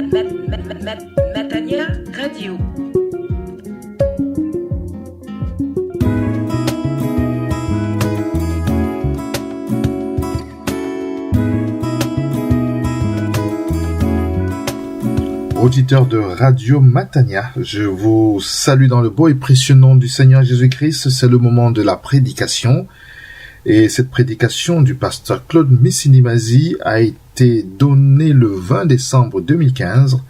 Matania Radio. Auditeurs de Radio Matania, je vous salue dans le beau et précieux nom du Seigneur Jésus-Christ. C'est le moment de la prédication. Et cette prédication du pasteur Claude Missinimazi a été donnée le 20 décembre 2015.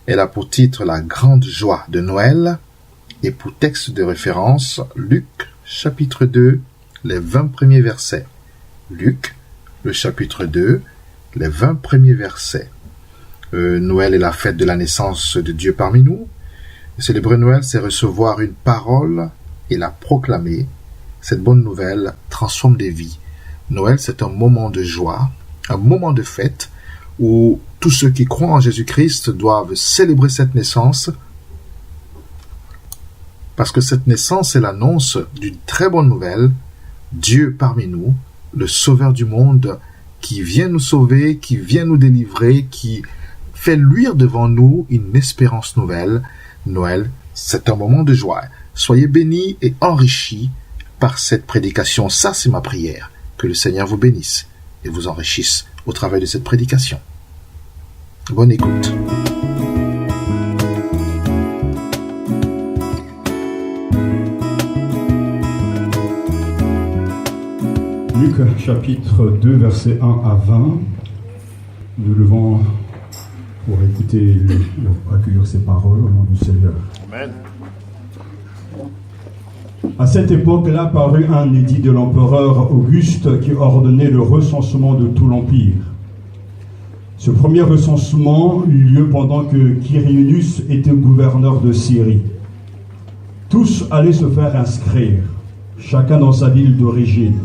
Elle a pour titre La grande joie de Noël et pour texte de référence Luc chapitre 2, les 20 premiers versets. Luc, le chapitre 2, les 20 premiers versets. Noël est la fête de la naissance de Dieu parmi nous. Célébrer Noël, c'est recevoir une parole et la proclamer. Cette bonne nouvelle transforme des vies. Noël, c'est un moment de joie, un moment de fête où tous ceux qui croient en Jésus-Christ doivent célébrer cette naissance parce que cette naissance est l'annonce d'une très bonne nouvelle. Dieu parmi nous, le Sauveur du monde, qui vient nous sauver, qui vient nous délivrer, qui fait luire devant nous une espérance nouvelle. Noël, c'est un moment de joie. Soyez bénis et enrichis par cette prédication. Ça, c'est ma prière. Que le Seigneur vous bénisse et vous enrichisse au travers de cette prédication. Bonne écoute. Luc chapitre 2, versets 1 à 20. Nous levons pour écouter, accueillir ces paroles au nom du Seigneur. Amen. À cette époque-là parut un édit de l'empereur Auguste qui ordonnait le recensement de tout l'Empire. Ce premier recensement eut lieu pendant que Quirinius était gouverneur de Syrie. Tous allaient se faire inscrire, chacun dans sa ville d'origine.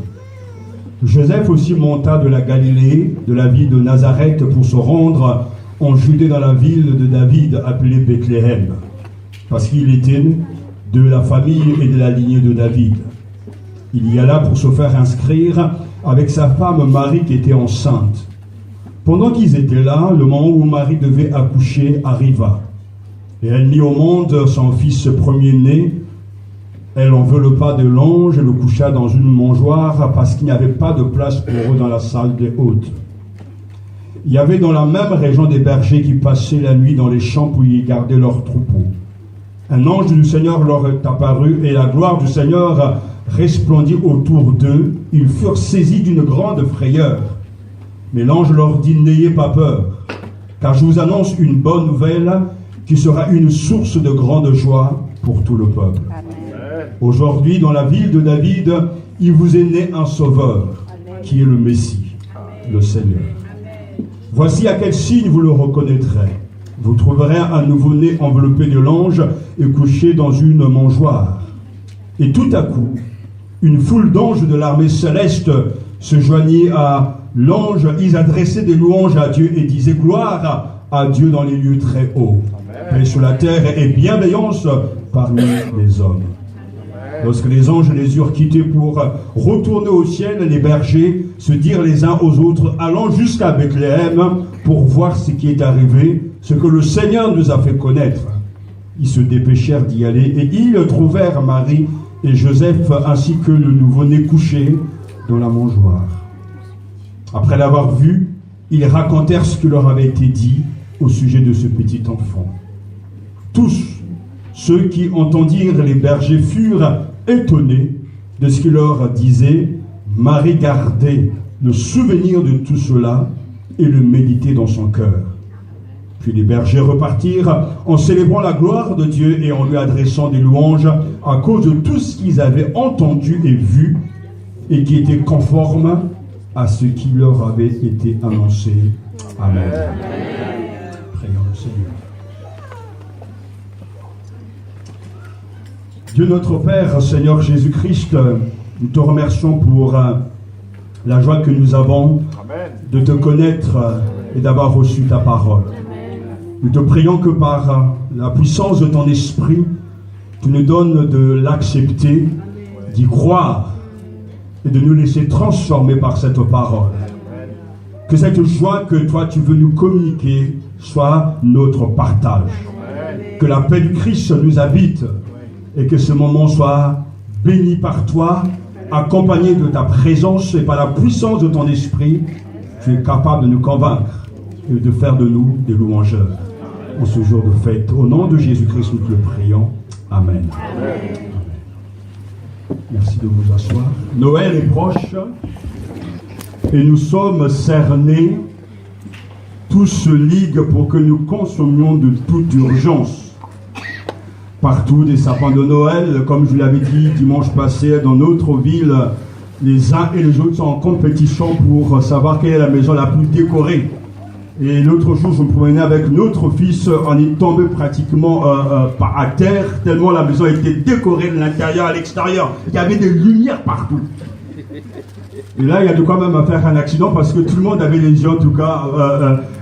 Joseph aussi monta de la Galilée, de la ville de Nazareth, pour se rendre en Judée dans la ville de David appelée Bethléem, parce qu'il était de la famille et de la lignée de David. Il y alla pour se faire inscrire avec sa femme Marie qui était enceinte. Pendant qu'ils étaient là, le moment où Marie devait accoucher arriva. Et elle mit au monde son fils premier-né. Elle enveloppa de l'ange et le coucha dans une mangeoire parce qu'il n'y avait pas de place pour eux dans la salle des hôtes. Il y avait dans la même région des bergers qui passaient la nuit dans les champs pour y garder leurs troupeaux. Un ange du Seigneur leur est apparu et la gloire du Seigneur resplendit autour d'eux. Ils furent saisis d'une grande frayeur. Mais l'ange leur dit, n'ayez pas peur, car je vous annonce une bonne nouvelle qui sera une source de grande joie pour tout le peuple. Amen. Aujourd'hui, dans la ville de David, il vous est né un sauveur, qui est le Messie, le Seigneur. Voici à quel signe vous le reconnaîtrez. Vous trouverez un nouveau-né enveloppé de l'ange et couché dans une mangeoire. Et tout à coup, une foule d'anges de l'armée céleste se joignit à l'ange. Ils adressaient des louanges à Dieu et disaient gloire à Dieu dans les lieux très hauts, paix sur la terre et bienveillance parmi les hommes. Lorsque les anges les eurent quittés pour retourner au ciel, les bergers se dirent les uns aux autres, allons jusqu'à Bethléem pour voir ce qui est arrivé, ce que le Seigneur nous a fait connaître. Ils se dépêchèrent d'y aller et ils trouvèrent Marie et Joseph ainsi que le nouveau-né couché dans la mangeoire. Après l'avoir vu, ils racontèrent ce qui leur avait été dit au sujet de ce petit enfant. Tous ceux qui entendirent les bergers furent étonnés de ce qu'il leur disait. Marie gardait le souvenir de tout cela et le méditait dans son cœur. Puis les bergers repartirent en célébrant la gloire de Dieu et en lui adressant des louanges à cause de tout ce qu'ils avaient entendu et vu et qui était conforme à ce qui leur avait été annoncé. Amen. Prions le Seigneur. Dieu notre Père, Seigneur Jésus-Christ, nous te remercions pour la joie que nous avons de te connaître et d'avoir reçu ta parole. Nous te prions que par la puissance de ton esprit, tu nous donnes de l'accepter, d'y croire et de nous laisser transformer par cette parole. Que cette joie que toi tu veux nous communiquer soit notre partage. Que la paix du Christ nous habite et que ce moment soit béni par toi, accompagné de ta présence et par la puissance de ton esprit. Tu es capable de nous convaincre et de faire de nous des louangeurs en ce jour de fête. Au nom de Jésus-Christ, nous te le prions. Amen. Amen. Merci de vous asseoir. Noël est proche et nous sommes cernés. Tous se liguent pour que nous consommions de toute urgence. Partout des sapins de Noël, comme je l'avais dit dimanche passé dans notre ville, les uns et les autres sont en compétition pour savoir quelle est la maison la plus décorée. Et l'autre jour, je me promenais avec notre fils, on est tombé pratiquement à terre, tellement la maison était décorée de l'intérieur à l'extérieur. Il y avait des lumières partout. Et là, il y a de quoi même faire un accident parce que tout le monde avait les yeux, en tout cas,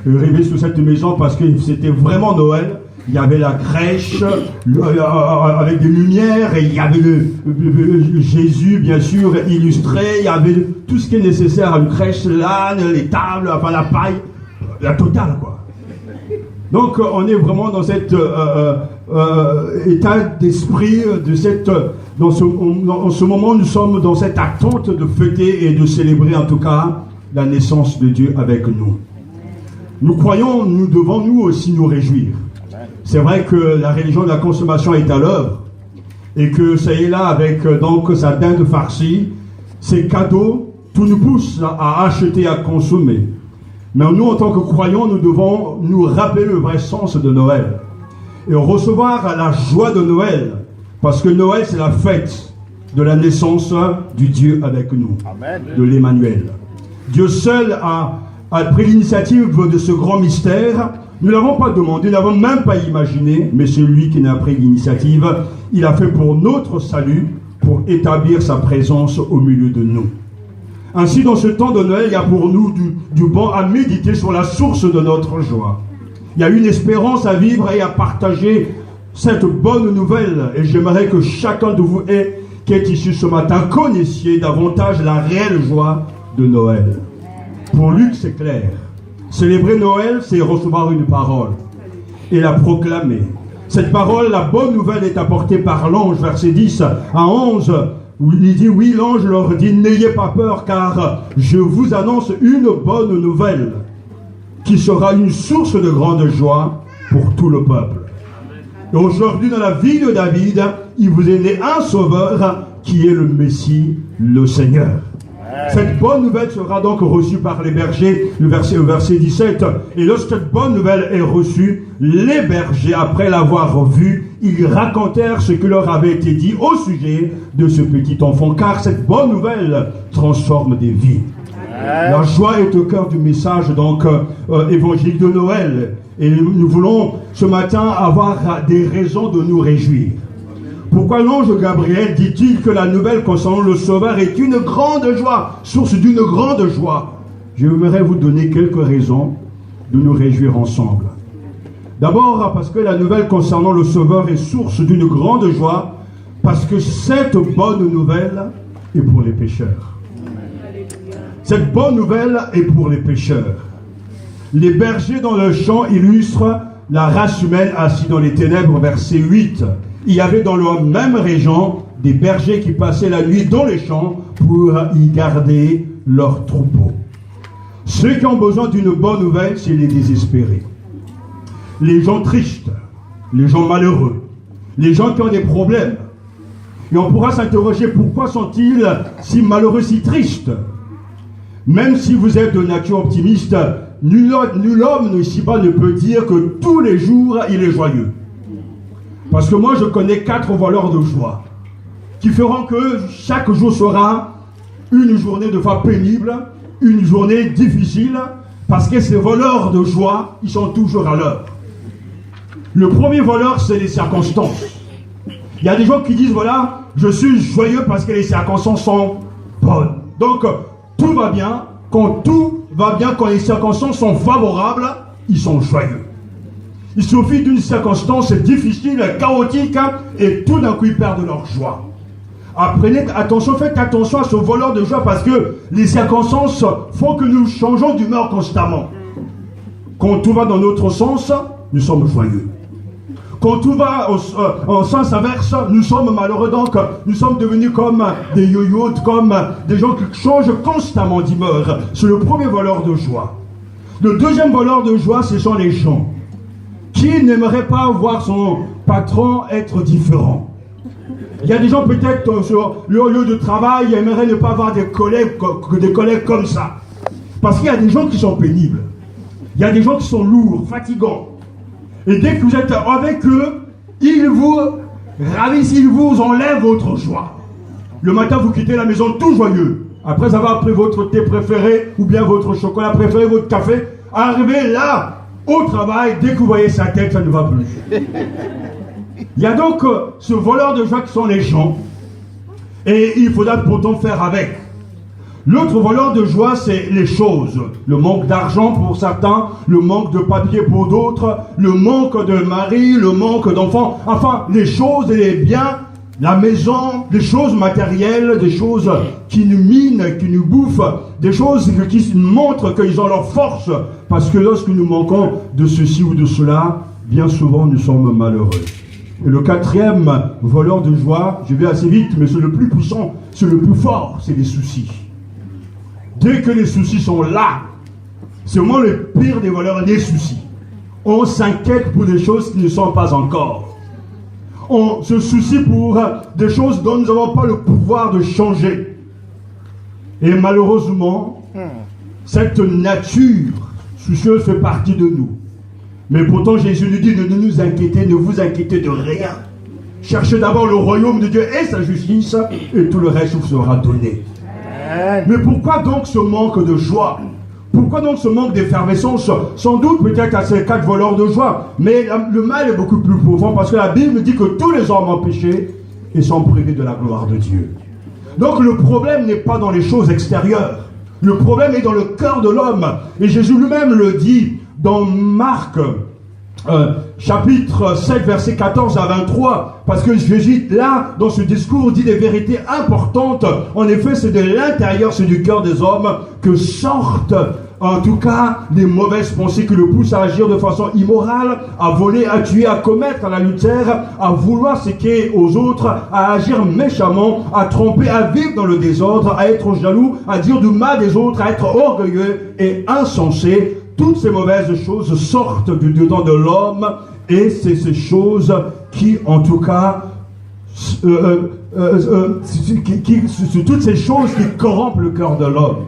rêvés sur cette maison parce que c'était vraiment Noël. Il y avait la crèche avec des lumières et il y avait Jésus, bien sûr, illustré. Il y avait tout ce qui est nécessaire à une crèche, l'âne, les tables, enfin la paille. La totale, quoi. Donc, on est vraiment dans cet état d'esprit, en ce moment, nous sommes dans cette attente de fêter et de célébrer, en tout cas, la naissance de Dieu avec nous. Nous croyons, nous devons nous aussi nous réjouir. C'est vrai que la religion de la consommation est à l'œuvre et que ça y est là avec donc sa dinde farcie, ses cadeaux, tout nous pousse à acheter, à consommer. Mais nous, en tant que croyants, nous devons nous rappeler le vrai sens de Noël et recevoir la joie de Noël, parce que Noël, c'est la fête de la naissance du Dieu avec nous, Amen. De l'Emmanuel. Dieu seul a pris l'initiative de ce grand mystère. Nous ne l'avons pas demandé, nous ne l'avons même pas imaginé, mais c'est lui qui en a pris l'initiative. Il a fait pour notre salut, pour établir sa présence au milieu de nous. Ainsi, dans ce temps de Noël, il y a pour nous du bon à méditer sur la source de notre joie. Il y a une espérance à vivre et à partager cette bonne nouvelle. Et j'aimerais que chacun de vous qui est ici ce matin connaissiez davantage la réelle joie de Noël. Pour Luc, c'est clair. Célébrer Noël, c'est recevoir une parole et la proclamer. Cette parole, la bonne nouvelle, est apportée par l'ange, versets 10 à 11. Il dit, oui, l'ange leur dit, n'ayez pas peur, car je vous annonce une bonne nouvelle qui sera une source de grande joie pour tout le peuple. Et aujourd'hui, dans la vie de David, il vous est né un sauveur qui est le Messie, le Seigneur. Cette bonne nouvelle sera donc reçue par les bergers, le verset 17. Et lorsque cette bonne nouvelle est reçue, les bergers, après l'avoir vue, ils racontèrent ce que leur avait été dit au sujet de ce petit enfant, car cette bonne nouvelle transforme des vies. La joie est au cœur du message donc évangélique de Noël. Et nous voulons ce matin avoir des raisons de nous réjouir. Pourquoi l'ange Gabriel dit-il que la nouvelle concernant le Sauveur est une grande joie, source d'une grande joie? J'aimerais vous donner quelques raisons de nous réjouir ensemble. D'abord, parce que la nouvelle concernant le Sauveur est source d'une grande joie, parce que cette bonne nouvelle est pour les pécheurs. Cette bonne nouvelle est pour les pécheurs. Les bergers dans le champ illustrent la race humaine assise dans les ténèbres, verset 8. Il y avait dans la même région des bergers qui passaient la nuit dans les champs pour y garder leurs troupeaux. Ceux qui ont besoin d'une bonne nouvelle, c'est les désespérés. Les gens tristes, les gens malheureux, les gens qui ont des problèmes. Et on pourra s'interroger, pourquoi sont-ils si malheureux, si tristes? Même si vous êtes de nature optimiste, nul homme ici-bas ne peut dire que tous les jours il est joyeux. Parce que moi je connais 4 voleurs de joie qui feront que chaque jour sera une journée de fois pénible, une journée difficile, parce que ces voleurs de joie, ils sont toujours à l'heure. Le premier voleur, c'est les circonstances. Il y a des gens qui disent, voilà, je suis joyeux parce que les circonstances sont bonnes. Donc, tout va bien. Quand tout va bien, quand les circonstances sont favorables, ils sont joyeux. Il suffit d'une circonstance difficile, chaotique, et tout d'un coup, ils perdent leur joie. Faites attention à ce voleur de joie, parce que les circonstances font que nous changeons d'humeur constamment. Quand tout va dans notre sens, nous sommes joyeux. Quand tout va en sens inverse, nous sommes malheureux. Donc, nous sommes devenus comme des yo-yo, comme des gens qui changent constamment d'humeur. C'est le premier voleur de joie. Le deuxième voleur de joie, ce sont les gens qui n'aimeraient pas voir son patron être différent. Il y a des gens peut-être sur leur lieu de travail, ils aimeraient ne pas avoir des collègues comme ça. Parce qu'il y a des gens qui sont pénibles. Il y a des gens qui sont lourds, fatigants. Et dès que vous êtes avec eux, ils vous ravissent, ils vous enlèvent votre joie. Le matin, vous quittez la maison tout joyeux. Après avoir pris votre thé préféré, ou bien votre chocolat préféré, votre café, arrivé là, au travail, dès que vous voyez sa tête, ça ne va plus. Il y a donc ce voleur de joie qui sont les gens. Et il faudra pourtant faire avec. L'autre voleur de joie, c'est les choses. Le manque d'argent pour certains, le manque de papier pour d'autres, le manque de mari, le manque d'enfants. Enfin, les choses et les biens, la maison, des choses matérielles, des choses qui nous minent, qui nous bouffent, des choses qui montrent qu'ils ont leur force. Parce que lorsque nous manquons de ceci ou de cela, bien souvent nous sommes malheureux. Et le quatrième voleur de joie, je vais assez vite, mais c'est le plus puissant, c'est le plus fort, c'est les soucis. Dès que les soucis sont là, c'est vraiment le pire des voleurs, les soucis. On s'inquiète pour des choses qui ne sont pas encore. On se soucie pour des choses dont nous n'avons pas le pouvoir de changer. Et malheureusement, cette nature soucieuse fait partie de nous. Mais pourtant, Jésus nous dit de ne nous inquiéter, ne vous inquiétez de rien. Cherchez d'abord le royaume de Dieu et sa justice, et tout le reste vous sera donné. Mais pourquoi donc ce manque de joie? Pourquoi donc ce manque d'effervescence? Sans doute peut-être à ces 4 voleurs de joie, mais le mal est beaucoup plus profond, parce que la Bible dit que tous les hommes ont péché et sont privés de la gloire de Dieu. Donc le problème n'est pas dans les choses extérieures, le problème est dans le cœur de l'homme. Et Jésus lui-même le dit dans Marc chapitre 7, verset 14 à 23, parce que Jésus, là, dans ce discours, dit des vérités importantes. En effet, c'est de l'intérieur, c'est du cœur des hommes que sortent, en tout cas, des mauvaises pensées qui le poussent à agir de façon immorale, à voler, à tuer, à commettre l'adultère, à vouloir séquer aux autres, à agir méchamment, à tromper, à vivre dans le désordre, à être jaloux, à dire du mal des autres, à être orgueilleux et insensé. Toutes ces mauvaises choses sortent du dedans de l'homme, et c'est ces choses qui, en tout cas, c'est toutes ces choses qui corrompent le cœur de l'homme.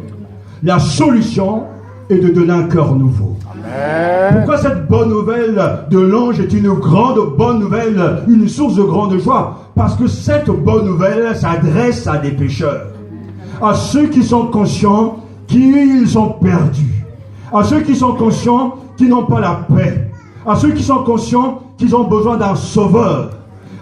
La solution est de donner un cœur nouveau. Amen. Pourquoi cette bonne nouvelle de l'ange est une grande bonne nouvelle, une source de grande joie? Parce que cette bonne nouvelle s'adresse à des pécheurs, à ceux qui sont conscients qu'ils sont perdus, à ceux qui sont conscients qu'ils n'ont pas la paix, à ceux qui sont conscients qu'ils ont besoin d'un sauveur,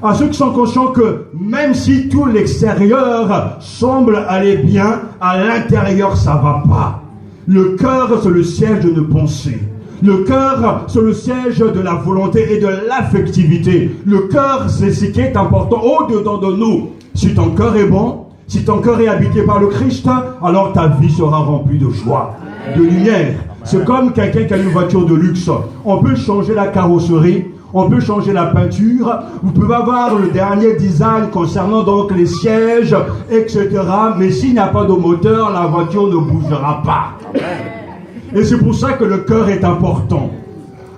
à ceux qui sont conscients que même si tout l'extérieur semble aller bien, à l'intérieur ça va pas. Le cœur, c'est le siège de nos pensées. Le cœur, c'est le siège de la volonté et de l'affectivité. Le cœur, c'est ce qui est important au-dedans de nous. Si ton cœur est bon, si ton cœur est habité par le Christ, alors ta vie sera remplie de joie, de lumière. C'est comme quelqu'un qui a une voiture de luxe. On peut changer la carrosserie, on peut changer la peinture, vous pouvez avoir le dernier design concernant donc les sièges, etc. Mais s'il n'y a pas de moteur, la voiture ne bougera pas. Et c'est pour ça que le cœur est important.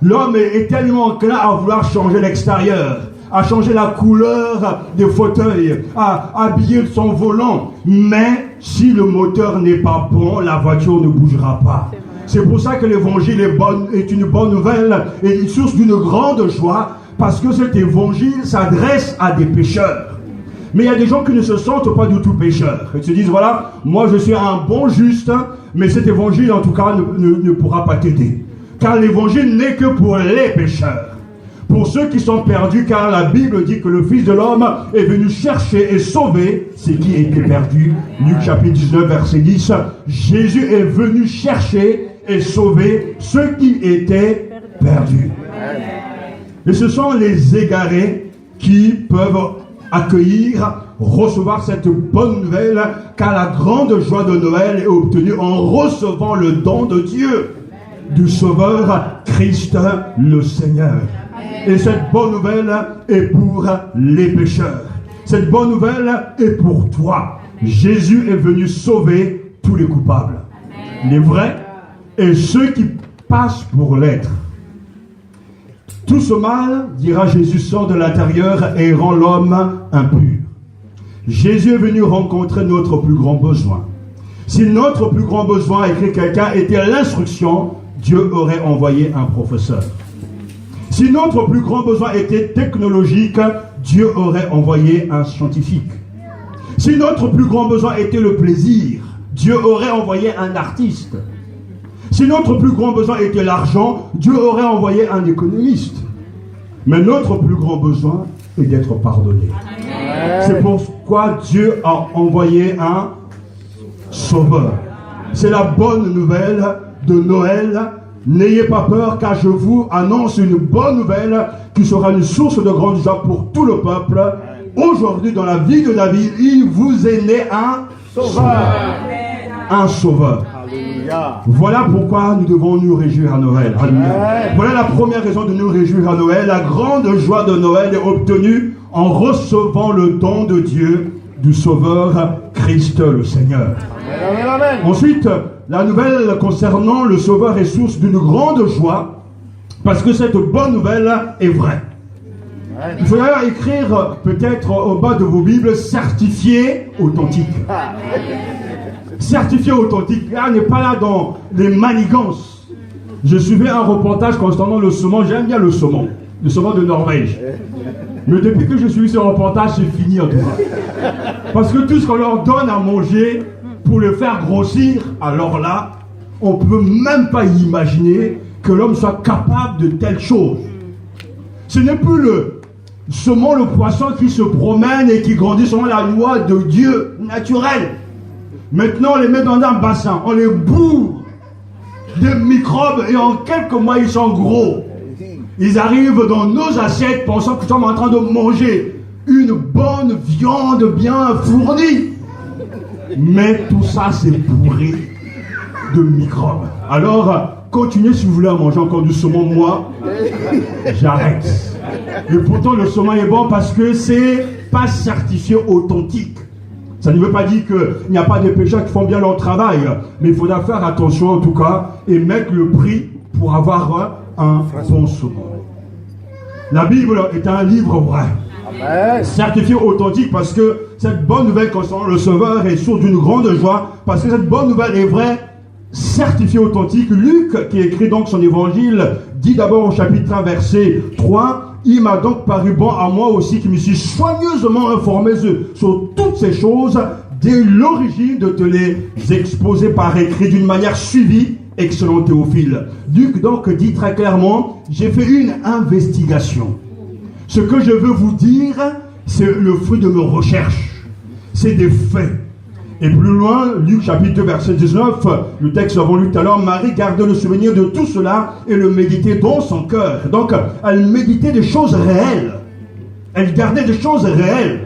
L'homme est tellement enclin à vouloir changer l'extérieur, à changer la couleur des fauteuils, à habiller son volant. Mais si le moteur n'est pas bon, la voiture ne bougera pas. C'est pour ça que l'évangile est une bonne nouvelle et une source d'une grande joie, parce que cet évangile s'adresse à des pécheurs. Mais il y a des gens qui ne se sentent pas du tout pécheurs. Ils se disent, voilà, moi je suis un bon juste, mais cet évangile en tout cas ne pourra pas t'aider. Car l'évangile n'est que pour les pécheurs. Pour ceux qui sont perdus, car la Bible dit que le Fils de l'homme est venu chercher et sauver ce qui était perdu. Luc chapitre 19, verset 10. Jésus est venu chercher et sauver ceux qui étaient perdus. Et ce sont les égarés qui peuvent accueillir, recevoir cette bonne nouvelle, car la grande joie de Noël est obtenue en recevant le don de Dieu. du Sauveur, Christ le Seigneur. Et cette bonne nouvelle est pour les pécheurs. Cette bonne nouvelle est pour toi. Jésus est venu sauver tous les coupables, les vrais et ceux qui passent pour l'être. Tout ce mal, dira Jésus, sort de l'intérieur et rend l'homme impur. Jésus est venu rencontrer notre plus grand besoin. Si notre plus grand besoin, écrit quelqu'un, était l'instruction, Dieu aurait envoyé un professeur. Si notre plus grand besoin était technologique, Dieu aurait envoyé un scientifique. Si notre plus grand besoin était le plaisir, Dieu aurait envoyé un artiste. Si notre plus grand besoin était l'argent, Dieu aurait envoyé un économiste. Mais notre plus grand besoin est d'être pardonné. C'est pourquoi Dieu a envoyé un sauveur. C'est la bonne nouvelle de Noël. N'ayez pas peur, car je vous annonce une bonne nouvelle qui sera une source de grande joie pour tout le peuple. Aujourd'hui, dans la vie de David, il vous est né un sauveur. Un sauveur. Voilà pourquoi nous devons nous réjouir à Noël. Alléluia. Voilà la première raison de nous réjouir à Noël. La grande joie de Noël est obtenue en recevant le don de Dieu du Sauveur Christ le Seigneur. Ensuite, la nouvelle concernant le Sauveur est source d'une grande joie parce que cette bonne nouvelle est vraie. Il faudra écrire peut-être au bas de vos Bibles certifié authentique. Certifié authentique. Là, on n'est pas là dans les manigances. Je suivais un reportage concernant le saumon. J'aime bien le saumon de Norvège. Mais depuis que je suis ce reportage, c'est fini en tout cas. Parce que tout ce qu'on leur donne à manger pour le faire grossir, alors là, on ne peut même pas imaginer que l'homme soit capable de telles choses. Ce n'est plus le saumon, le poisson qui se promène et qui grandit selon la loi de Dieu naturelle. Maintenant, on les met dans un bassin, on les bourre de microbes et en quelques mois, ils sont gros. Ils arrivent dans nos assiettes pensant que nous sommes en train de manger une bonne viande bien fournie. Mais tout ça, c'est bourré de microbes. Alors, continuez si vous voulez à manger encore du saumon. Moi, j'arrête. Et pourtant, le saumon est bon parce que c'est pas certifié authentique. Ça ne veut pas dire qu'il n'y a pas de pécheurs qui font bien leur travail. Mais il faudra faire attention en tout cas et mettre le prix pour avoir un bon saumon. La Bible est un livre vrai. Amen. Certifié authentique parce que cette bonne nouvelle concernant le Sauveur est source d'une grande joie parce que cette bonne nouvelle est vraie, certifiée authentique. Luc, qui écrit donc son évangile, dit d'abord au chapitre 1, verset 3, « Il m'a donc paru bon à moi aussi qui me suis soigneusement informé sur toutes ces choses dès l'origine de te les exposer par écrit d'une manière suivie, excellent Théophile. » Luc donc dit très clairement, j'ai fait une investigation. Ce que je veux vous dire, c'est le fruit de mes recherches. C'est des faits. Et plus loin, Luc chapitre 2, verset 19, le texte avons lu tout à l'heure, Marie gardait le souvenir de tout cela et le méditait dans son cœur. Donc, elle méditait des choses réelles. Elle gardait des choses réelles.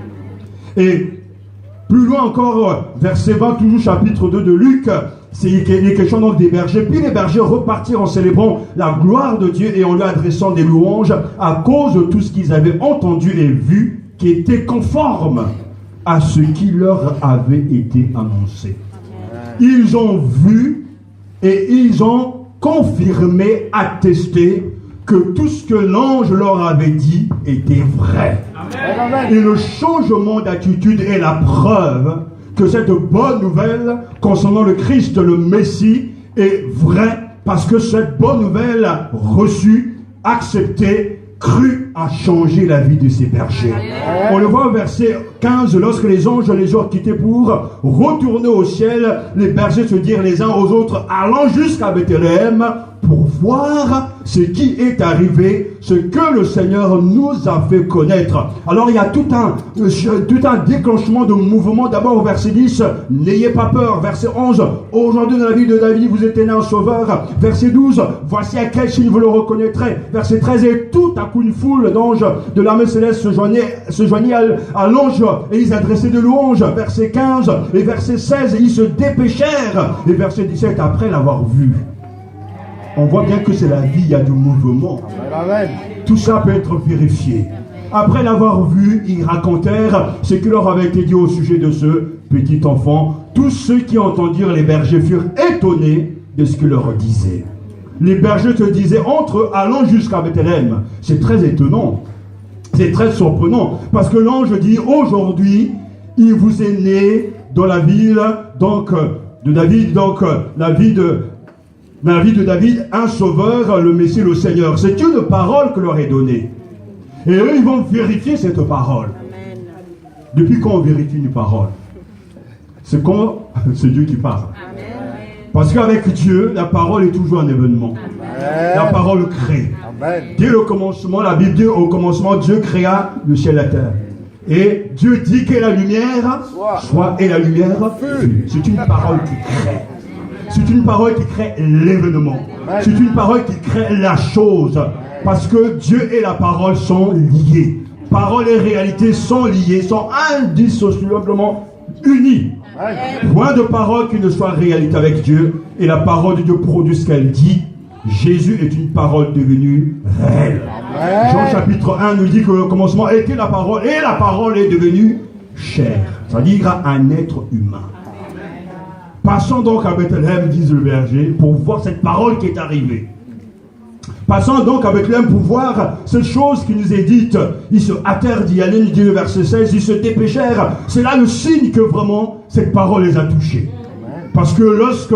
Et plus loin encore, verset 20, toujours chapitre 2 de Luc, il est question donc des bergers. Puis les bergers repartirent en célébrant la gloire de Dieu et en lui adressant des louanges à cause de tout ce qu'ils avaient entendu et vu qui était conforme à ce qui leur avait été annoncé. Ils ont vu et ils ont confirmé, attesté que tout ce que l'ange leur avait dit était vrai. Amen. Et le changement d'attitude est la preuve que cette bonne nouvelle concernant le Christ, le Messie, est vraie parce que cette bonne nouvelle reçue, acceptée, crue, a changé la vie de ces bergers. On le voit au verset 15, lorsque les anges les ont quittés pour retourner au ciel, les bergers se dirent les uns aux autres, allons jusqu'à Bethléem pour voir ce qui est arrivé, ce que le Seigneur nous a fait connaître. Alors il y a tout un déclenchement de mouvement. D'abord au verset 10, n'ayez pas peur. Verset 11, aujourd'hui dans la vie de David, vous êtes né un sauveur. Verset 12, voici à quel signe vous le reconnaîtrez. Verset 13, et tout à coup une foule d'anges de l'armée céleste se joignit à l'ange et ils adressaient de louanges. Verset 15 et verset 16, ils se dépêchèrent. Et verset 17, après l'avoir vu, on voit bien que c'est la vie, il y a du mouvement. Amen. Tout ça peut être vérifié. Après l'avoir vu, ils racontèrent ce qui leur avait été dit au sujet de ce petit enfant. Tous ceux qui entendirent les bergers furent étonnés de ce qu'il leur disait. Les bergers se disaient entre eux, allons jusqu'à Bethléem. C'est très étonnant. C'est très surprenant. Parce que l'ange dit, aujourd'hui, il vous est né dans la ville de David, la vie de David, un sauveur, le Messie, le Seigneur. C'est une parole que leur est donnée. Et eux, ils vont vérifier cette parole. Depuis quand on vérifie une parole? C'est quand c'est Dieu qui parle. Parce qu'avec Dieu, la parole est toujours un événement. La parole crée. Dès le commencement, la Bible dit au commencement, Dieu créa le ciel et la terre. Et Dieu dit que la lumière soit, et la lumière fut. C'est une parole qui crée. C'est une parole qui crée l'événement. C'est une parole qui crée la chose. Parce que Dieu et la parole sont liés. Parole et réalité sont liés, sont indissociablement unis. Point de parole qui ne soit réalité avec Dieu. Et la parole de Dieu produit ce qu'elle dit. Jésus est une parole devenue réelle. Jean chapitre 1 nous dit que le commencement était la parole. Et la parole est devenue chair. C'est-à-dire un être humain. Passons donc à Bethléem, disent le berger, pour voir cette parole qui est arrivée. Passons donc à Bethléem pour voir cette chose qui nous est dite. Ils se hâtèrent d'y aller, nous dit le verset 16, ils se dépêchèrent. C'est là le signe que vraiment cette parole les a touchés. Parce que lorsque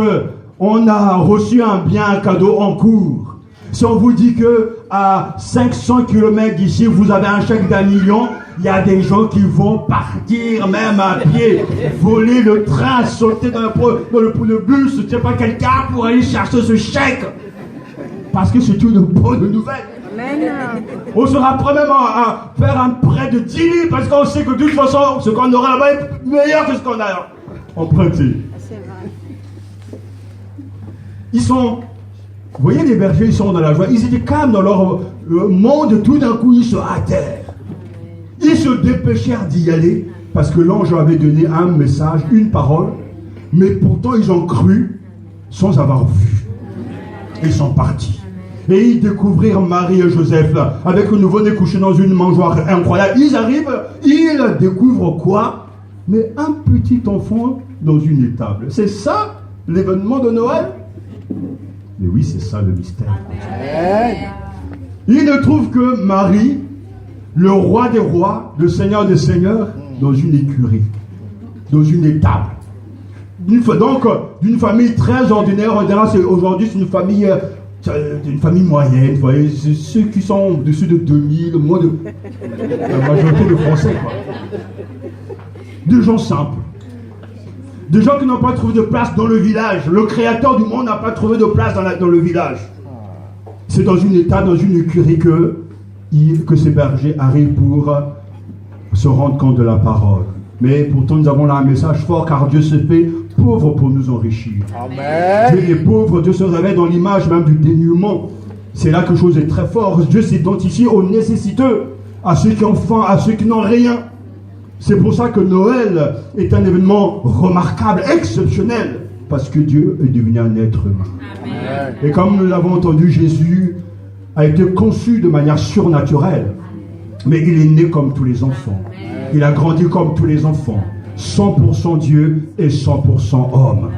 on a reçu un bien, un cadeau en cours, si on vous dit que à 500 km d'ici, vous avez un chèque d'1 million, il y a des gens qui vont partir même à pied, voler le train, sauter dans le bus, je ne sais pas quel cas, pour aller chercher ce chèque. Parce que c'est une bonne nouvelle. Amen. On sera prêt même à faire un prêt de 10 000 parce qu'on sait que de toute façon, ce qu'on aura là-bas est meilleur que ce qu'on a emprunté. C'est vrai. Ils sont, vous voyez les bergers, ils sont dans la joie. Ils étaient calmes dans leur monde. Tout d'un coup, ils se hâtèrent. Ils se dépêchèrent d'y aller parce que l'ange avait donné un message, une parole. Mais pourtant, ils ont cru sans avoir vu. Ils sont partis. Et ils découvrirent Marie et Joseph là, avec le nouveau-né couché dans une mangeoire incroyable. Ils arrivent, ils découvrent quoi? Mais un petit enfant dans une étable. C'est ça l'événement de Noël? Mais oui, c'est ça le mystère. Ils ne trouvent que Marie, le roi des rois, le seigneur des seigneurs, dans une écurie, dans une étable. Donc, d'une famille très ordinaire, aujourd'hui c'est une famille moyenne, vous voyez, c'est ceux qui sont au-dessus de 2000, moins de la majorité de Français, quoi. Des gens simples. Des gens qui n'ont pas trouvé de place dans le village. Le créateur du monde n'a pas trouvé de place dans le village. C'est dans une étable, dans une écurie que ces bergers arrivent pour se rendre compte de la parole. Mais pourtant nous avons là un message fort, car Dieu se fait pauvre pour nous enrichir. Amen. Dieu est pauvre, Dieu se révèle dans l'image même du dénuement. C'est là que chose est très forte. Dieu s'identifie aux nécessiteux, à ceux qui ont faim, à ceux qui n'ont rien. C'est pour ça que Noël est un événement remarquable, exceptionnel, parce que Dieu est devenu un être humain. Amen. Et comme nous l'avons entendu, Jésus a été conçu de manière surnaturelle, mais il est né comme tous les enfants. Il a grandi comme tous les enfants. 100% Dieu et 100% homme.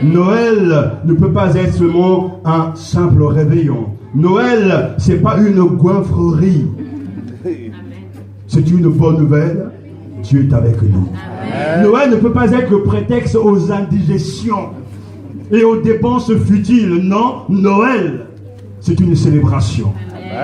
Noël ne peut pas être seulement un simple réveillon. Noël, c'est pas une goinfrerie. C'est une bonne nouvelle. Dieu est avec nous. Noël ne peut pas être le prétexte aux indigestions et aux dépenses futiles. Non, Noël, c'est une célébration.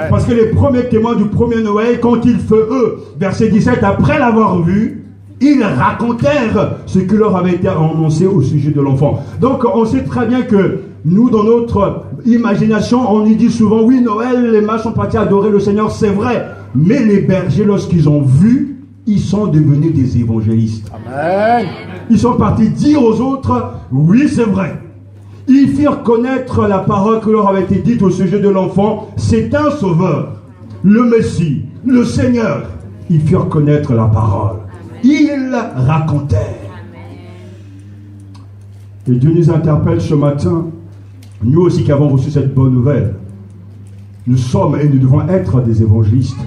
Parce que les premiers témoins du premier Noël, quand ils furent eux, verset 17, après l'avoir vu, ils racontèrent ce qui leur avait été annoncé au sujet de l'enfant. Donc on sait très bien que nous, dans notre imagination, on y dit souvent, oui, Noël, les mages sont partis adorer le Seigneur, c'est vrai. Mais les bergers, lorsqu'ils ont vu, ils sont devenus des évangélistes. Amen. Ils sont partis dire aux autres, oui, c'est vrai. Ils firent connaître la parole que leur avait été dite au sujet de l'enfant. C'est un sauveur, le Messie, le Seigneur. Ils firent connaître la parole. Ils racontèrent. Et Dieu nous interpelle ce matin. Nous aussi qui avons reçu cette bonne nouvelle, nous sommes et nous devons être des évangélistes.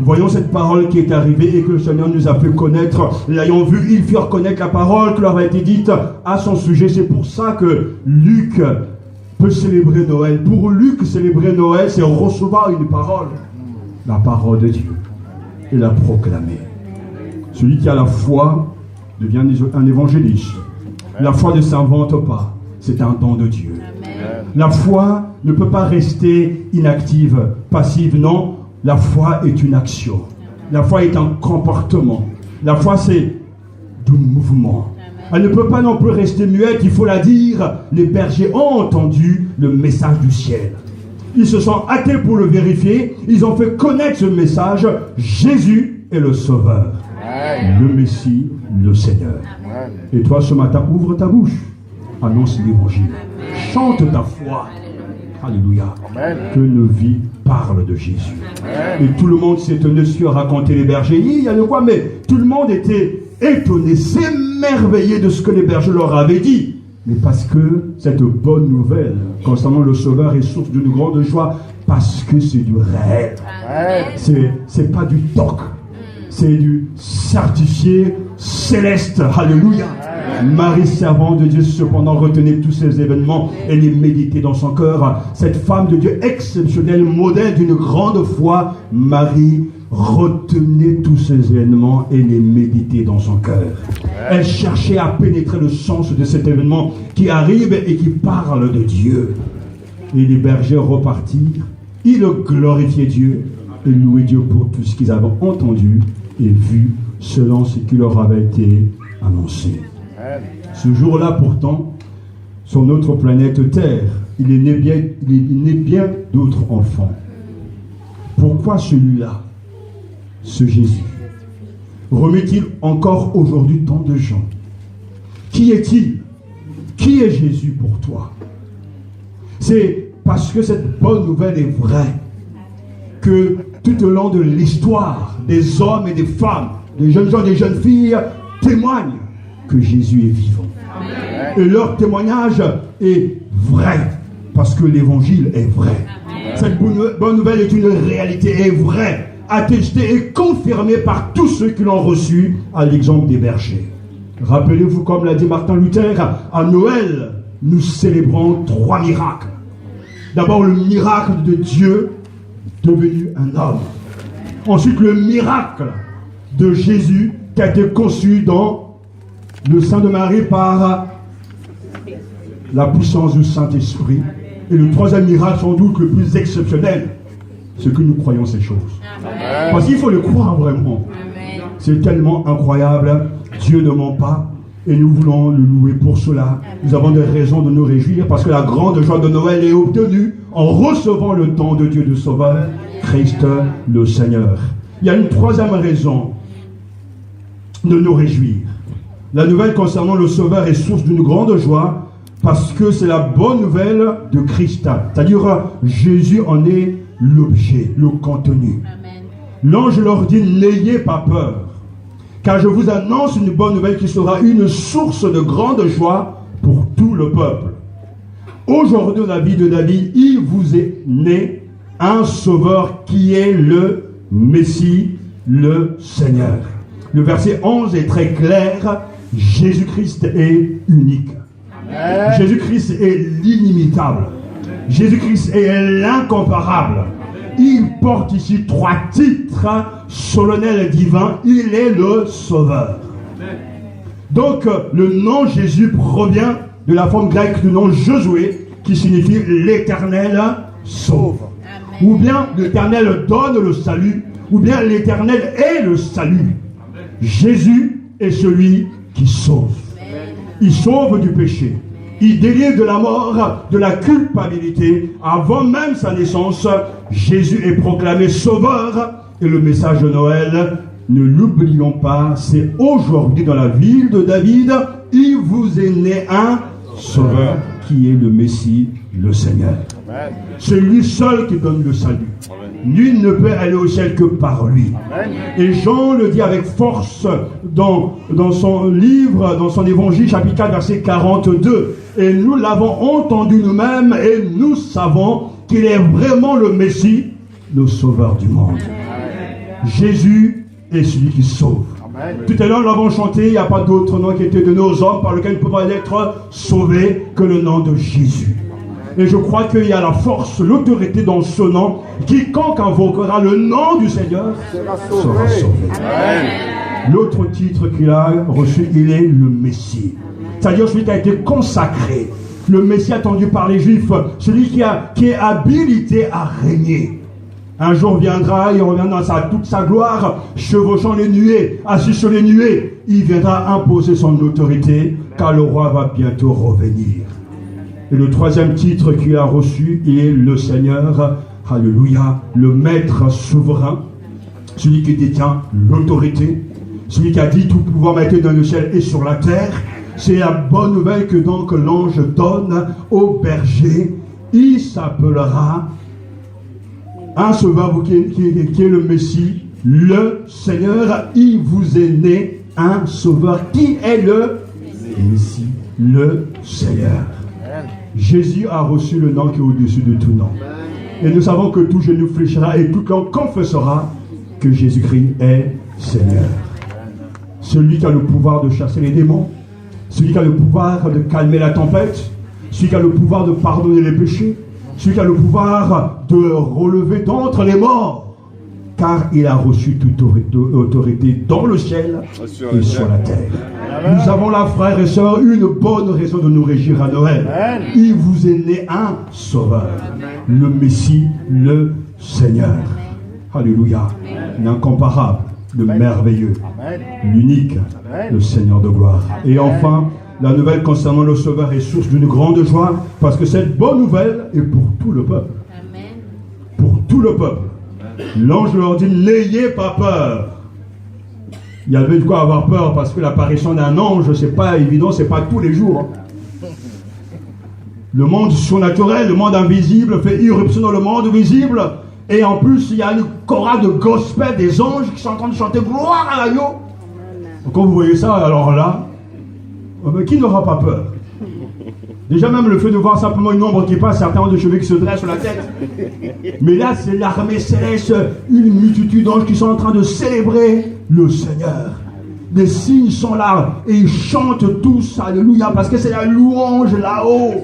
Voyons cette parole qui est arrivée et que le Seigneur nous a fait connaître. L'ayant vu, ils firent connaître la parole qui leur a été dite à son sujet. C'est pour ça que Luc peut célébrer Noël. Pour Luc, célébrer Noël, c'est recevoir une parole. La parole de Dieu. Et la proclamer. Celui qui a la foi devient un évangéliste. La foi ne s'invente pas. C'est un don de Dieu. La foi ne peut pas rester inactive, passive, non. La foi est une action. La foi est un comportement. La foi, c'est du mouvement. Elle ne peut pas non plus rester muette, il faut la dire. Les bergers ont entendu le message du ciel. Ils se sont hâtés pour le vérifier. Ils ont fait connaître ce message. Jésus est le Sauveur, le Messie, le Seigneur. Et toi, ce matin, ouvre ta bouche. Annonce l'évangile. Chante ta foi. Alléluia. Que nos vies parlent de Jésus. Et tout le monde s'est étonné sur raconter les bergers. Il y a de quoi, mais tout le monde était étonné, s'émerveillait de ce que les bergers leur avaient dit. Mais parce que cette bonne nouvelle concernant le Sauveur est source d'une grande joie, parce que c'est du réel. C'est pas du toc. C'est du certifié céleste. Alléluia. Marie, servante de Dieu, cependant, retenait tous ces événements et les méditait dans son cœur. Cette femme de Dieu exceptionnelle, modèle d'une grande foi, Marie retenait tous ces événements et les méditait dans son cœur. Elle cherchait à pénétrer le sens de cet événement qui arrive et qui parle de Dieu. Et les bergers repartirent, ils glorifiaient Dieu et louaient Dieu pour tout ce qu'ils avaient entendu et vu selon ce qui leur avait été annoncé. Ce jour-là, pourtant, sur notre planète Terre, il est né bien d'autres enfants. Pourquoi celui-là, ce Jésus, remet-il encore aujourd'hui tant de gens? Qui est-il? Qui est Jésus pour toi? C'est parce que cette bonne nouvelle est vraie que tout au long de l'histoire, des hommes et des femmes, des jeunes gens et des jeunes filles témoignent que Jésus est vivant. Et leur témoignage est vrai, parce que l'évangile est vrai. Cette bonne nouvelle est une réalité, est vraie, attestée et confirmée par tous ceux qui l'ont reçue, à l'exemple des bergers. Rappelez-vous, comme l'a dit Martin Luther, à Noël, nous célébrons 3 miracles. D'abord, le miracle de Dieu devenu un homme. Ensuite, le miracle de Jésus qui a été conçu dans le sein de Marie par la puissance du Saint-Esprit. Et le troisième miracle, sans doute le plus exceptionnel, c'est que nous croyons ces choses. Parce qu'il faut le croire vraiment. C'est tellement incroyable. Dieu ne ment pas. Et nous voulons le louer pour cela. Nous avons des raisons de nous réjouir parce que la grande joie de Noël est obtenue en recevant le don de Dieu de Sauveur, Christ le Seigneur. Il y a une troisième raison de nous réjouir. La nouvelle concernant le Sauveur est source d'une grande joie parce que c'est la bonne nouvelle de Christ. C'est-à-dire, Jésus en est l'objet, le contenu. L'ange leur dit, n'ayez pas peur, car je vous annonce une bonne nouvelle qui sera une source de grande joie pour tout le peuple. Aujourd'hui, dans la vie de David, il vous est né un Sauveur qui est le Messie, le Seigneur. Le verset 11 est très clair. Jésus-Christ est unique. Jésus-Christ est l'inimitable. Jésus-Christ est l'incomparable. Il porte ici 3 titres solennels divins. Il est le Sauveur. Donc, le nom Jésus provient de la forme grecque du nom Josué, qui signifie l'Éternel sauve. Ou bien l'Éternel donne le salut, ou bien l'Éternel est le salut. Jésus est celui qui sauve. Il sauve du péché. Il délivre de la mort, de la culpabilité. Avant même sa naissance, Jésus est proclamé sauveur. Et le message de Noël, ne l'oublions pas, c'est aujourd'hui dans la ville de David, il vous est né un sauveur qui est le Messie, le Seigneur. Amen. C'est lui seul qui donne le salut. Amen. Nul ne peut aller au ciel que par lui. Amen. Et Jean le dit avec force dans son livre, dans son évangile, chapitre 4, verset 42. Et nous l'avons entendu nous-mêmes et nous savons qu'il est vraiment le Messie, le sauveur du monde. Jésus est celui qui sauve. Amen. Tout à l'heure, nous l'avons chanté, il n'y a pas d'autre nom qui était donné aux hommes par lequel nous pouvons être sauvés que le nom de Jésus. Et je crois qu'il y a la force, l'autorité dans ce nom. Quiconque invoquera le nom du Seigneur sera sauvé. L'autre titre qu'il a reçu, il est le Messie. C'est-à-dire celui qui a été consacré. Le Messie attendu par les Juifs. Celui qui est habilité à régner. Un jour viendra, il revient dans toute sa gloire, chevauchant les nuées, assis sur les nuées. Il viendra imposer son autorité, car le roi va bientôt revenir. Et le troisième titre qu'il a reçu, il est le Seigneur, alléluia, le Maître souverain, celui qui détient l'autorité, celui qui a dit tout pouvoir m'a été dans le ciel et sur la terre. C'est la bonne nouvelle que donc l'ange donne au berger. Il s'appellera un sauveur qui est le Messie, le Seigneur. Il vous est né un sauveur. Qui est le Messie? Le Seigneur. Jésus a reçu le nom qui est au-dessus de tout nom. Et nous savons que tout genou fléchira et toute langue confessera que Jésus-Christ est Seigneur. Celui qui a le pouvoir de chasser les démons, celui qui a le pouvoir de calmer la tempête, celui qui a le pouvoir de pardonner les péchés, celui qui a le pouvoir de relever d'entre les morts, car il a reçu toute autorité dans le ciel et sur la terre. Nous avons là, frères et sœurs, une bonne raison de nous réjouir à Noël. Il vous est né un sauveur, le Messie, le Seigneur. Alléluia. L'incomparable, le merveilleux, l'unique, le Seigneur de gloire. Et enfin, la nouvelle concernant le sauveur est source d'une grande joie, parce que cette bonne nouvelle est pour tout le peuple. Pour tout le peuple. L'ange leur dit, n'ayez pas peur. Il y avait de quoi avoir peur, parce que l'apparition d'un ange, c'est pas évident, c'est pas tous les jours. Le monde surnaturel, le monde invisible fait irruption dans le monde visible. Et en plus, il y a une chorale de gospel des anges qui sont en train de chanter gloire à l'agneau. Quand vous voyez ça, alors là, qui n'aura pas peur? Déjà même le fait de voir simplement une ombre qui passe, certains ont des cheveux qui se dressent sur la tête. Mais là, c'est l'armée céleste, une multitude d'anges qui sont en train de célébrer le Seigneur. Les signes sont là et ils chantent tous, alléluia, parce que c'est la louange là-haut.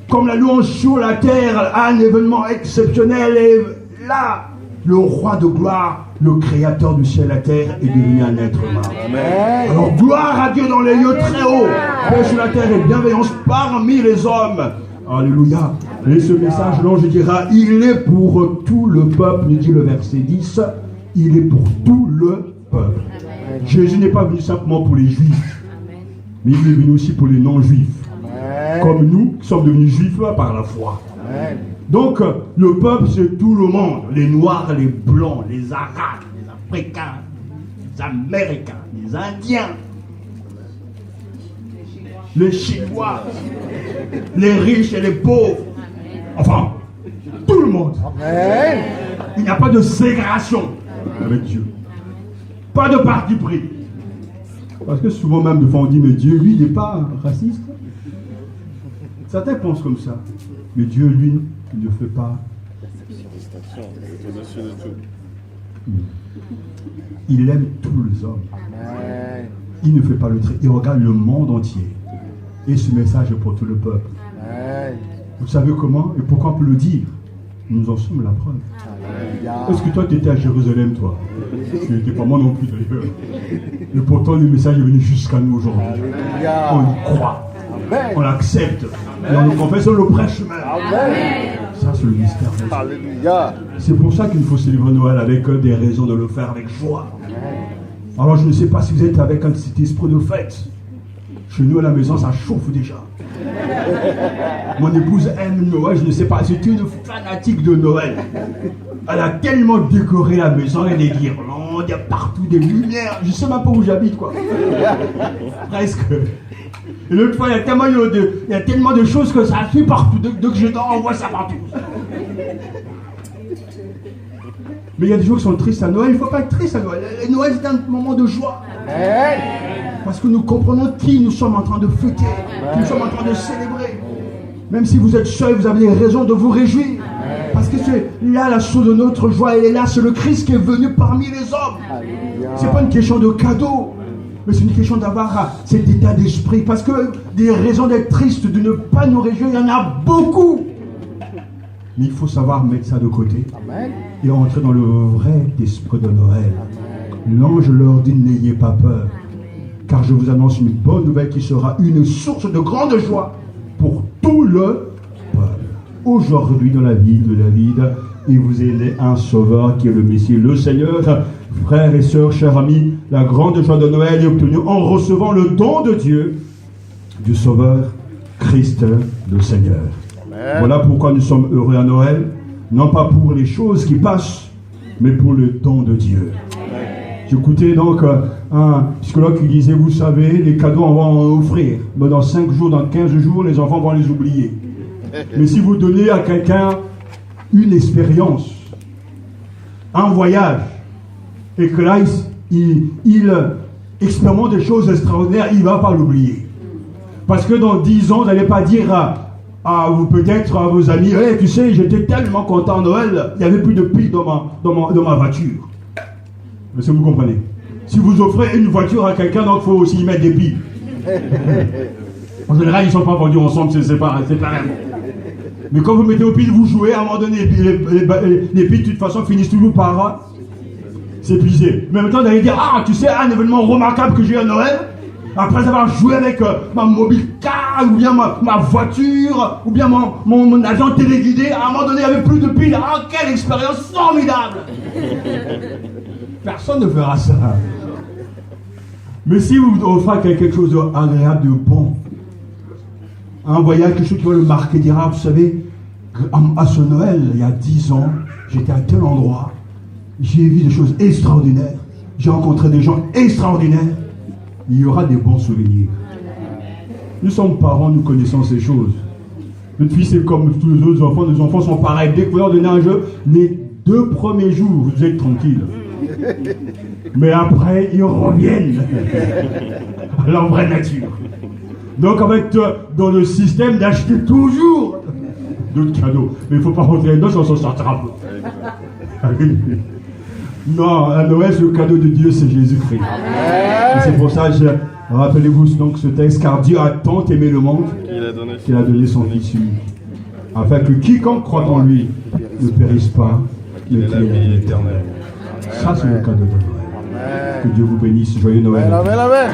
Comme la louange sur la terre, un événement exceptionnel. Et là, le roi de gloire, le créateur du ciel et la terre, est devenu un être humain. Amen. Alors gloire à Dieu dans les lieux très hauts, paix sur la terre et bienveillance parmi les hommes. Alléluia. Et ce message, l'ange dira, il est pour tout le peuple, nous dit le verset 10, il est pour tout le peuple. Amen. Jésus n'est pas venu simplement pour les juifs, mais il est venu aussi pour les non-juifs. Amen. Comme nous qui sommes devenus juifs par la foi. Amen. Donc, le peuple, c'est tout le monde. Les Noirs, les Blancs, les Arabes, les Africains, les Américains, les Indiens, les Chinois, les riches et les pauvres. Enfin, tout le monde. Amen. Il n'y a pas de ségrégation avec Dieu. Pas de parti pris. Parce que souvent même, de fois, on dit, mais Dieu, lui, n'est pas raciste. Certains pensent comme ça. Mais Dieu, lui, il ne fait pas. Il aime tous les hommes. Amen. Il ne fait pas le trait. Il regarde le monde entier. Et ce message est pour tout le peuple. Amen. Vous savez comment et pourquoi on peut le dire? Nous en sommes la preuve. Amen. Est-ce que toi, tu étais à Jérusalem, toi? Tu n'étais pas moi non plus, d'ailleurs. Et pourtant, le message est venu jusqu'à nous aujourd'hui. On y croit. Amen. On l'accepte. Et on le confesse, on le prêche même. Amen. Ça, c'est le mystère. Alléluia. C'est pour ça qu'il faut célébrer Noël avec des raisons de le faire avec joie. Amen. Alors, je ne sais pas si vous êtes avec cet esprit de fête. Chez nous, à la maison, ça chauffe déjà. Mon épouse aime Noël, je ne sais pas, c'est une fanatique de Noël. Elle a tellement décoré la maison, il y a des guirlandes, il y a partout des lumières. Je ne sais même pas où j'habite, quoi. Presque. Et l'autre fois, il y a tellement de choses que ça suit partout. Dès que je dors, on voit ça partout. Mais il y a des gens qui sont tristes à Noël. Il ne faut pas être triste à Noël. Noël, c'est un moment de joie. Parce que nous comprenons qui nous sommes en train de fêter, qui nous sommes en train de célébrer. Même si vous êtes seul, vous avez raison de vous réjouir. Parce que c'est là la source de notre joie. Elle est là, c'est le Christ qui est venu parmi les hommes. Ce n'est pas une question de cadeau. Mais c'est une question d'avoir cet état d'esprit. Parce que des raisons d'être triste, de ne pas nous réjouir, il y en a beaucoup. Mais il faut savoir mettre ça de côté. Et entrer dans le vrai esprit de Noël. L'ange leur dit, n'ayez pas peur. Car je vous annonce une bonne nouvelle qui sera une source de grande joie pour tout le peuple. Aujourd'hui, dans la ville de David, il vous est né un sauveur qui est le Messie, le Seigneur. Frères et sœurs, chers amis, la grande joie de Noël est obtenue en recevant le don de Dieu, du Sauveur, Christ, le Seigneur. Amen. Voilà pourquoi nous sommes heureux à Noël, non pas pour les choses qui passent, mais pour le don de Dieu. J'écoutais donc un psychologue qui disait, vous savez, les cadeaux, on va en offrir. Mais dans 5 jours, dans 15 jours, les enfants vont les oublier. Mais si vous donnez à quelqu'un une expérience, un voyage, et que là, il expérimente des choses extraordinaires, il ne va pas l'oublier. Parce que dans 10 ans, vous n'allez pas dire à vous, peut-être à vos amis, hey, tu sais, j'étais tellement content à Noël, il n'y avait plus de piles dans ma voiture. Est-ce que vous comprenez? Si vous offrez une voiture à quelqu'un, donc il faut aussi y mettre des piles. En général, ils ne sont pas vendus ensemble, c'est pareil. Mais quand vous mettez aux piles, vous jouez, à un moment donné, les piles, de toute façon, finissent toujours par s'épuiser. Mais maintenant, vous allez dire, ah, tu sais, un événement remarquable que j'ai eu à Noël, après avoir joué avec ma mobile car, ou bien ma voiture, ou bien mon avion téléguidé, à un moment donné, il n'y avait plus de piles. Ah, quelle expérience formidable! Personne ne fera ça. Mais si vous offrez quelque chose d'agréable, de bon, un voyage, quelque chose qui va le marquer, dira, vous savez, à ce Noël, il y a 10 ans, j'étais à tel endroit, j'ai vu des choses extraordinaires, j'ai rencontré des gens extraordinaires, il y aura des bons souvenirs. Nous sommes parents, nous connaissons ces choses. Notre fils est comme tous les autres enfants, nos enfants sont pareils. Dès que vous leur donnez un jeu, les 2 premiers jours, vous êtes tranquille. Mais après, ils reviennent à leur vraie nature. Donc, on va être dans le système d'acheter toujours d'autres cadeaux. Mais il ne faut pas rentrer dedans, on s'en sortira pas. Non, à Noël, le cadeau de Dieu, c'est Jésus-Christ. Et c'est pour ça, rappelez-vous donc ce texte, car Dieu a tant aimé le monde qu'il a donné son Fils unique, afin que quiconque croit en lui ne périsse pas, mais qu'il ait la vie éternelle. Ça, c'est le cadeau de Noël. Que Dieu vous bénisse. Joyeux Noël. Amen, amen.